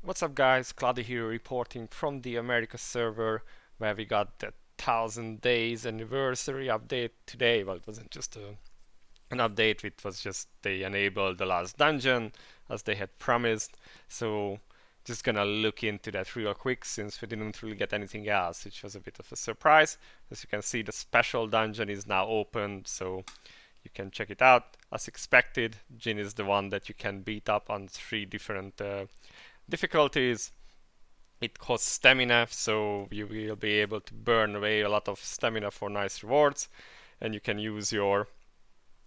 What's up guys, Cloudie here reporting from the America server where we got the 1000 days anniversary update today. Well, it wasn't just an update, it was just they enabled the last dungeon as they had promised. So just gonna look into that real quick since we didn't really get anything else, which was a bit of a surprise. As you can see, the special dungeon is now open, so you can check it out. As expected, Jin is the one that you can beat up on 3 different difficulties. It costs stamina, so you will be able to burn away a lot of stamina for nice rewards, and you can use your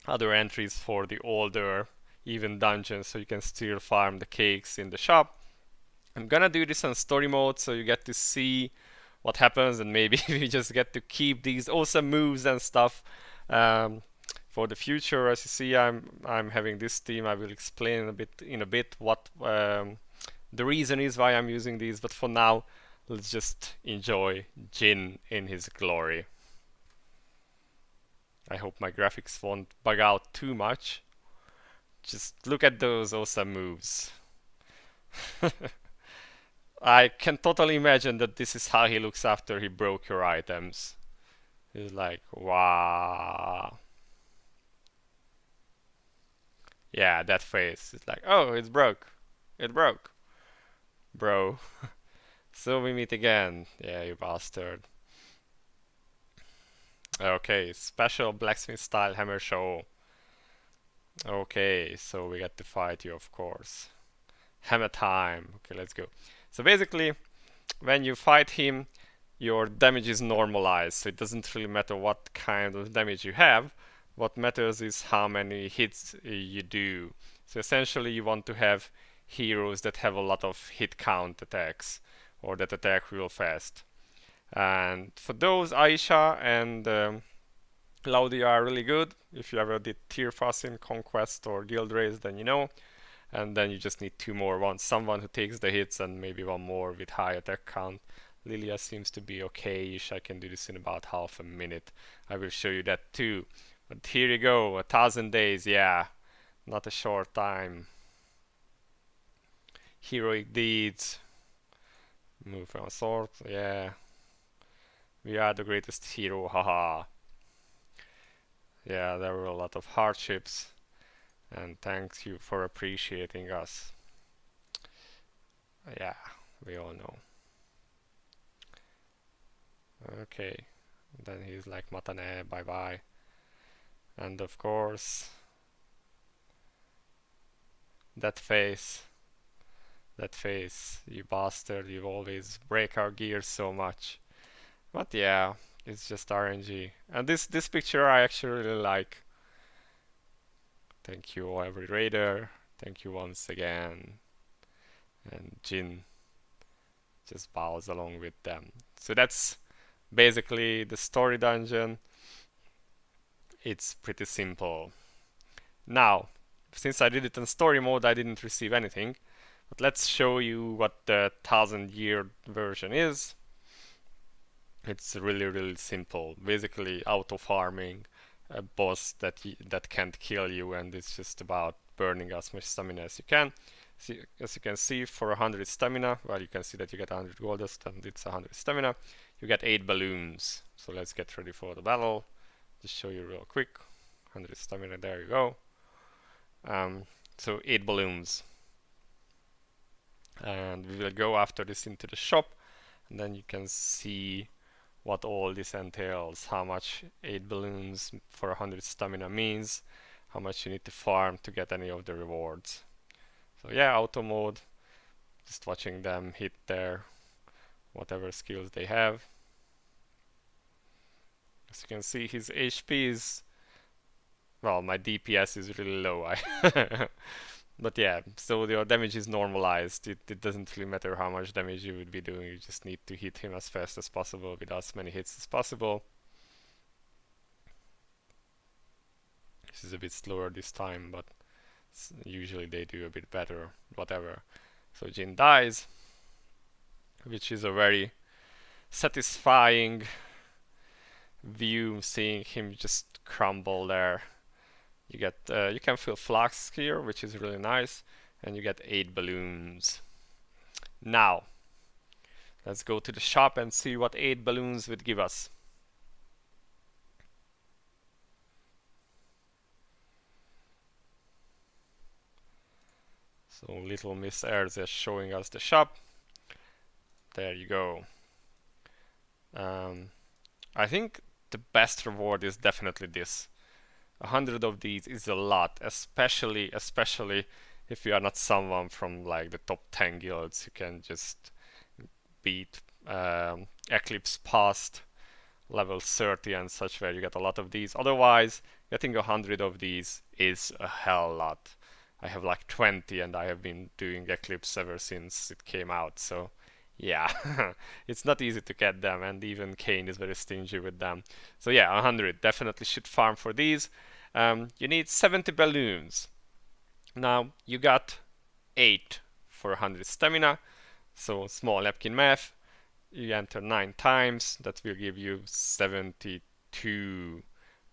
other entries for the older even dungeons, so you can still farm the cakes in the shop. I'm gonna do this on story mode, so you get to see what happens, and maybe we just get to keep these awesome moves and stuff for the future. As you see, I'm having this team. I will explain in a bit what the reason is why I'm using these, but for now, let's just enjoy Jin in his glory. I hope my graphics won't bug out too much. Just look at those awesome moves. I can totally imagine that this is how he looks after he broke your items. He's like, wow. Yeah, that face. It's like, oh, it's broke. It broke. Bro. So we meet again. Yeah, you bastard. Okay, special blacksmith style hammer show. Okay, so we get to fight you, of course. Hammer time. Okay, let's go. So basically, when you fight him, your damage is normalized, so it doesn't really matter what kind of damage you have. What matters is how many hits you do. So essentially, you want to have heroes that have a lot of hit count attacks, or that attack real fast. And for those, Aisha and Cloudie are really good. If you ever did tier fuss in Conquest or Guild Race, then you know. And then you just need 2 more. Someone who takes the hits and maybe 1 more with high attack count. Lilia seems to be okay-ish. I can do this in about half a minute. I will show you that too. But here you go, 1000 days, yeah. Not a short time. Heroic deeds. Move from a sword, yeah. We are the greatest hero, haha. Yeah, there were a lot of hardships, and thanks you for appreciating us. Yeah, we all know. Okay, then he's like, Matane, bye bye. And of course, that face, you bastard, you always break our gears so much. But yeah, it's just RNG. And this picture I actually really like. Thank you every raider. Thank you once again. And Jin just bows along with them. So that's basically the story dungeon. It's pretty simple. Now, since I did it in story mode, I didn't receive anything. But let's show you what the 1000-year version is. It's really simple. Basically auto farming a boss that can't kill you, and it's just about burning as much stamina as you can. As you can see, for 100 stamina, well, you can see that you get 100 gold dust and it's 100 stamina. You get 8 balloons. So let's get ready for the battle. Just show you real quick. 100 stamina, there you go. So 8 balloons. And we will go after this into the shop, and then you can see what all this entails, how much 8 balloons for 100 stamina means, how much you need to farm to get any of the rewards. So yeah, auto mode, just watching them hit their whatever skills they have. As you can see, his HP is, well, my DPS is really low. But yeah, so your damage is normalized. It doesn't really matter how much damage you would be doing, you just need to hit him as fast as possible with as many hits as possible. This is a bit slower this time, but usually they do a bit better, whatever. So Jin dies, which is a very satisfying view, seeing him just crumble there. You get you can fill flask here, which is really nice, and you get 8 balloons. Now, let's go to the shop and see what 8 balloons would give us. So little Miss Airs is showing us the shop. There you go. I think the best reward is definitely this. 100 of these is a lot, especially if you are not someone from like the top 10 guilds who can just beat Eclipse past level 30 and such, where you get a lot of these. Otherwise, getting 100 of these is a hell lot. I have like 20 and I have been doing Eclipse ever since it came out, so yeah, it's not easy to get them, and even Kane is very stingy with them. So yeah, 100, definitely should farm for these. You need 70 balloons. Now, you got 8 for 100 stamina, so small napkin math. You enter 9 times, that will give you 72,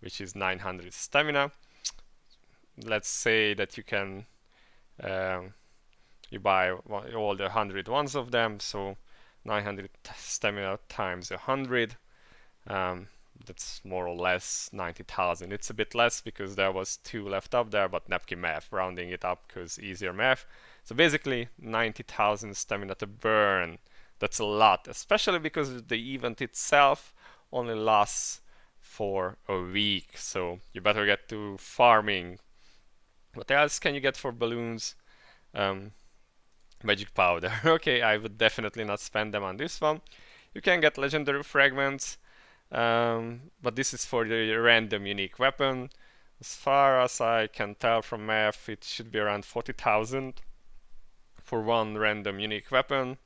which is 900 stamina. Let's say that you can you buy all the 100 ones of them, so 900 stamina times 100, that's more or less 90,000. It's a bit less because there was 2 left up there, but napkin math, rounding it up because easier math. So basically 90,000 stamina to burn. That's a lot, especially because the event itself only lasts for a week, so you better get to farming. What else can you get for balloons? Magic powder. Okay, I would definitely not spend them on this one. You can get legendary fragments, but this is for the random unique weapon. As far as I can tell from math, it should be around 40,000 for one random unique weapon,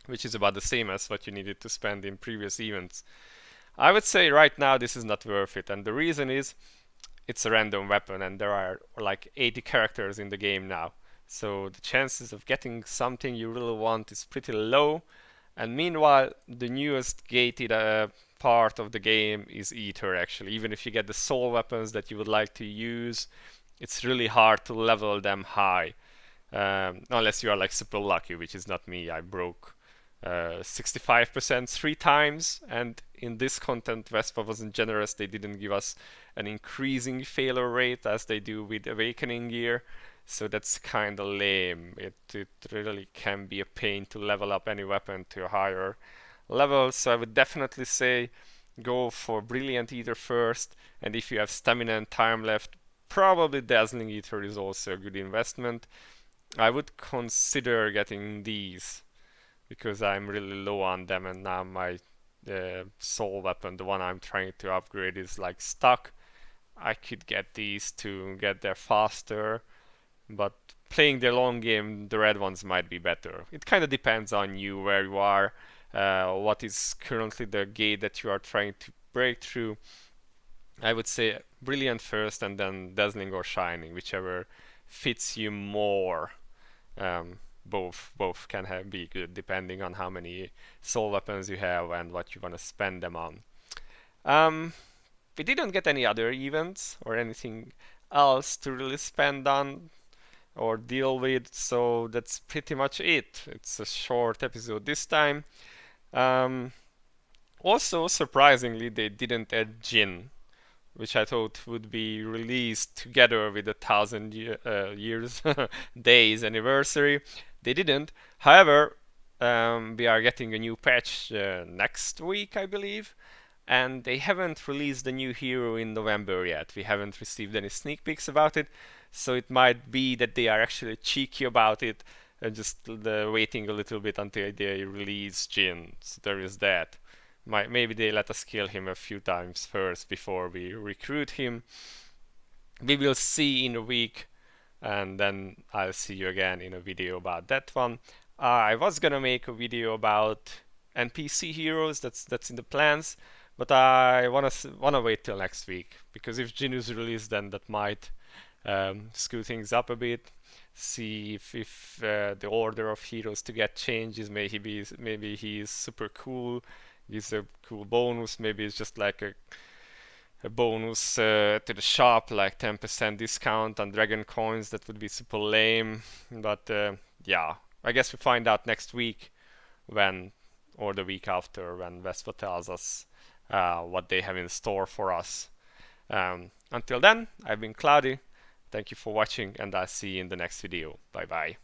which is about the same as what you needed to spend in previous events. I would say right now this is not worth it, and the reason is it's a random weapon and there are like 80 characters in the game now. So the chances of getting something you really want is pretty low. And meanwhile, the newest gated part of the game is Ether actually. Even if you get the soul weapons that you would like to use, it's really hard to level them high. Unless you are like super lucky, which is not me. I broke 65% 3 times, and in this content Vespa wasn't generous. They didn't give us an increasing failure rate as they do with Awakening gear, so that's kinda lame. It really can be a pain to level up any weapon to a higher level, so I would definitely say go for Brilliant Ether first, and if you have stamina and time left, probably Dazzling Ether is also a good investment. I would consider getting these because I'm really low on them, and now my soul weapon, the one I'm trying to upgrade, is like stuck. I could get these to get there faster, but playing the long game, the red ones might be better. It kind of depends on you, where you are, what is currently the gate that you are trying to break through. I would say Brilliant first and then Dazzling or Shining, whichever fits you more. Both can be good depending on how many soul weapons you have and what you want to spend them on. We didn't get any other events or anything else to really spend on or deal with, so that's pretty much it. It's a short episode this time. Also, surprisingly, they didn't add Jin, which I thought would be released together with the 1,000 years days anniversary. They didn't. However, we are getting a new patch next week, I believe, and they haven't released the new hero in November yet. We haven't received any sneak peeks about it, so it might be that they are actually cheeky about it and just waiting a little bit until they release Jin. So there is that. Maybe they let us kill him a few times first before we recruit him. We will see in a week, and then I'll see you again in a video about that one. I was gonna make a video about NPC heroes. That's in the plans, but I wanna wait till next week, because if Jin is released, then that might screw things up a bit. See if the order of heroes to get changes. Maybe he is super cool. Gives a cool bonus. Maybe it's just like a bonus to the shop, like 10% discount on dragon coins. That would be super lame. But yeah, I guess we find out next week when, or the week after, when Vespa tells us what they have in store for us. Until then, I've been Cloudie. Thank you for watching, and I'll see you in the next video. Bye bye.